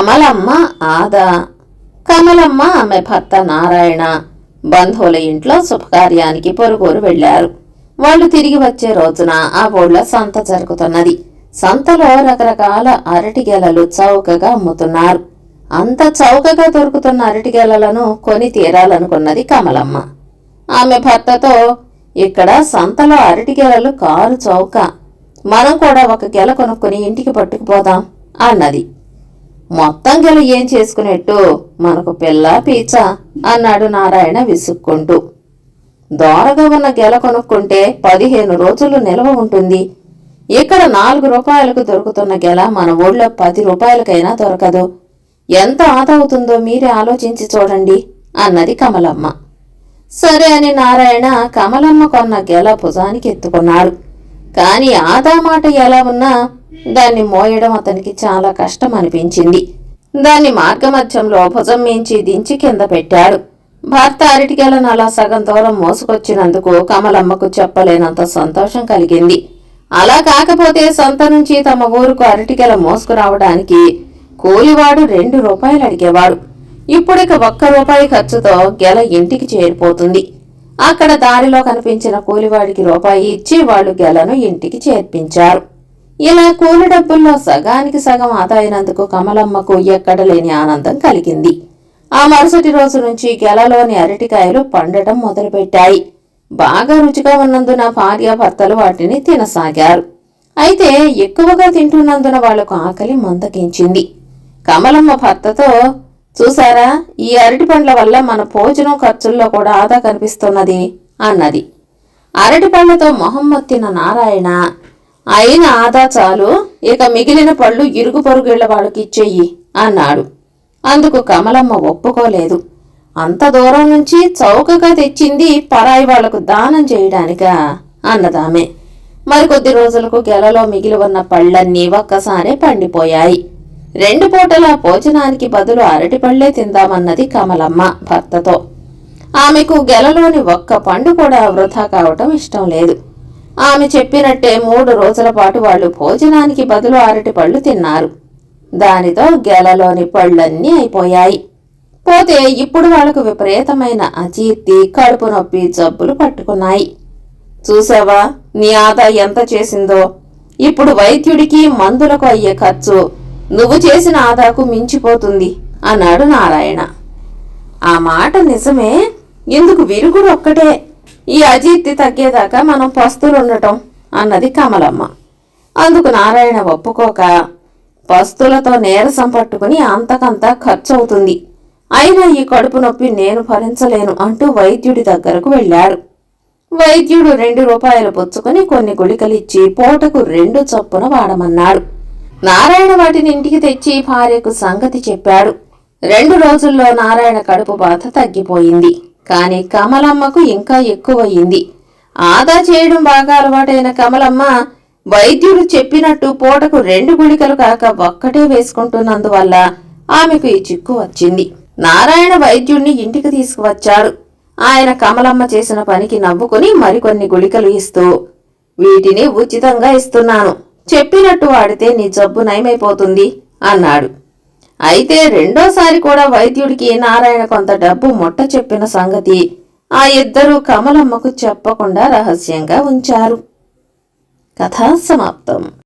కమలమ్మ ఆదా. కమలమ్మ ఆమె భర్త నారాయణ బంధువుల ఇంట్లో శుభకార్యానికి పొరుగురు వెళ్లారు. వాళ్ళు తిరిగి వచ్చే రోజున ఆ ఊళ్ళో సంత జరుగుతున్నది. సంతలో రకరకాల అరటిగెలలు చౌకగా అమ్ముతున్నారు. అంత చౌకగా దొరుకుతున్న అరటిగెలలను కొని తీరాలనుకున్నది కమలమ్మ. ఆమె భర్తతో, ఇక్కడ సంతలో అరటిగెలలు కారు చౌక, మనం కూడా ఒక గెల కొనుక్కుని ఇంటికి పట్టుకుపోదాం అన్నది. మొత్తం గెల ఏం చేసుకునేట్టు, మనకు పిల్ల పీచ అన్నాడు నారాయణ విసుక్కుంటూ. దోరగా ఉన్న గెల కొనుక్కుంటే 15 రోజులు నిల్వ ఉంటుంది. ఇక్కడ 4 రూపాయలకు దొరుకుతున్న గెల మన ఊళ్ళో 10 రూపాయలకైనా దొరకదు. ఎంత ఆదా అవుతుందో మీరే ఆలోచించి చూడండి అన్నది కమలమ్మ. సరే అని నారాయణ కమలమ్మ కొన్న గెల భుజానికి ఎత్తుకున్నాడు. కాని ఆదా మాట ఎలా ఉన్నా దాన్ని మోయడం అతనికి చాలా కష్టం అనిపించింది. దాన్ని మార్గమధ్యంలో భుజం మించి దించి కింద పెట్టాడు. భర్త అరటిగెలను అలా సగం దూరం మోసుకొచ్చినందుకు కమలమ్మకు చెప్పలేనంత సంతోషం కలిగింది. అలా కాకపోతే సంత నుంచి తమ ఊరుకు అరటిగెల మోసుకురావడానికి కూలివాడు 2 రూపాయలు అడిగేవాడు. ఇప్పుడిక 1 రూపాయి ఖర్చుతో గెల ఇంటికి చేరిపోతుంది. అక్కడ దారిలో కనిపించిన కూలివాడికి రూపాయి ఇచ్చి వాళ్లు గెలను ఇంటికి చేర్పించారు. ఇలా కూలి డబ్బుల్లో సగానికి సగం ఆదా అయినందుకు కమలమ్మకు ఎక్కడ లేని ఆనందం కలిగింది. ఆ మరుసటి రోజు నుంచి గెలలోని అరటికాయలు పండటం మొదలుపెట్టాయి. బాగా రుచిగా ఉన్నందున భార్యాభర్తలు వాటిని తినసాగారు. అయితే ఎక్కువగా తింటున్నందున వాళ్లకు ఆకలి మందగించింది. కమలమ్మ భర్తతో, చూసారా, ఈ అరటి పండ్ల వల్ల మన భోజనం ఖర్చుల్లో కూడా ఆదా కనిపిస్తున్నది అన్నది. అరటి పళ్లతో మొహం మొత్తిన నారాయణ, అయిన ఆదా చాలు, ఇక మిగిలిన పళ్ళు ఇరుగు పొరుగిళ్ల వాళ్ళకి ఇచ్చేయి అన్నాడు. అందుకు కమలమ్మ ఒప్పుకోలేదు. అంత దూరం నుంచి చౌకగా తెచ్చింది పరాయి వాళ్లకు దానం చేయడానికా అన్నదామె. మరికొద్ది రోజులకు గెలలో మిగిలి ఉన్న పళ్లన్నీ ఒక్కసారే పండిపోయాయి. 2 పూటల భోజనానికి బదులు అరటి పళ్లే తిందామన్నది కమలమ్మ భర్తతో. ఆమెకు గెలలోని 1 పండు కూడా వృధా కావటం ఇష్టం లేదు. ఆమె చెప్పినట్టే 3 రోజుల పాటు వాళ్లు భోజనానికి బదులు అరటి పళ్లు తిన్నారు. దానితో గెలలోని పళ్లన్నీ అయిపోయాయి. పోతే ఇప్పుడు వాళ్లకు విపరీతమైన అజీర్తి, కడుపు నొప్పి జబ్బులు పట్టుకున్నాయి. చూసావా, నీ ఆదా ఎంత చేసిందో. ఇప్పుడు వైద్యుడికి మందులకు అయ్యే ఖర్చు నువ్వు చేసిన ఆదాకు మించిపోతుంది అన్నాడు నారాయణ. ఆ మాట నిజమే, ఇందుకు విరుగుడు ఒక్కటే, ఈ అజీర్తి తగ్గేదాకా మనం పస్తులుండటం అన్నది కమలమ్మ. అందుకు నారాయణ ఒప్పుకోక, పస్తులతో నీరసం పట్టుకుని అంతకంతా ఖర్చవుతుంది, అయినా ఈ కడుపు నొప్పి నేను భరించలేను అంటూ వైద్యుడి దగ్గరకు వెళ్లాడు. వైద్యుడు 2 రూపాయలు పుచ్చుకొని కొన్ని గుళికలిచ్చి పూటకు 2 చొప్పున వాడమన్నాడు. నారాయణ వాటిని ఇంటికి తెచ్చి భార్యకు సంగతి చెప్పాడు. 2 రోజుల్లో నారాయణ కడుపు బాధ తగ్గిపోయింది. కాని కమలమ్మకు ఇంకా ఎక్కువయింది. ఆదా చేయడం బాగా అలవాటైన కమలమ్మ వైద్యుడు చెప్పినట్టు పూటకు 2 గుళికలు కాక 1 వేసుకుంటున్నందువల్ల ఆమెకు ఈ చిక్కు వచ్చింది. నారాయణ వైద్యుణ్ణి ఇంటికి తీసుకువచ్చాడు. ఆయన కమలమ్మ చేసిన పనికి నవ్వుకుని మరికొన్ని గుళికలు ఇస్తూ, వీటిని ఉచితంగా ఇస్తున్నాను, చెప్పినట్టు వాడితే నీ జబ్బు నయమైపోతుంది అన్నాడు. అయితే రెండోసారి కూడా వైద్యుడికి నారాయణ కొంత డబ్బు ముట్ట చెప్పిన సంగతి ఆ ఇద్దరూ కమలమ్మకు చెప్పకుండా రహస్యంగా ఉంచారు. కథా సమాప్తం.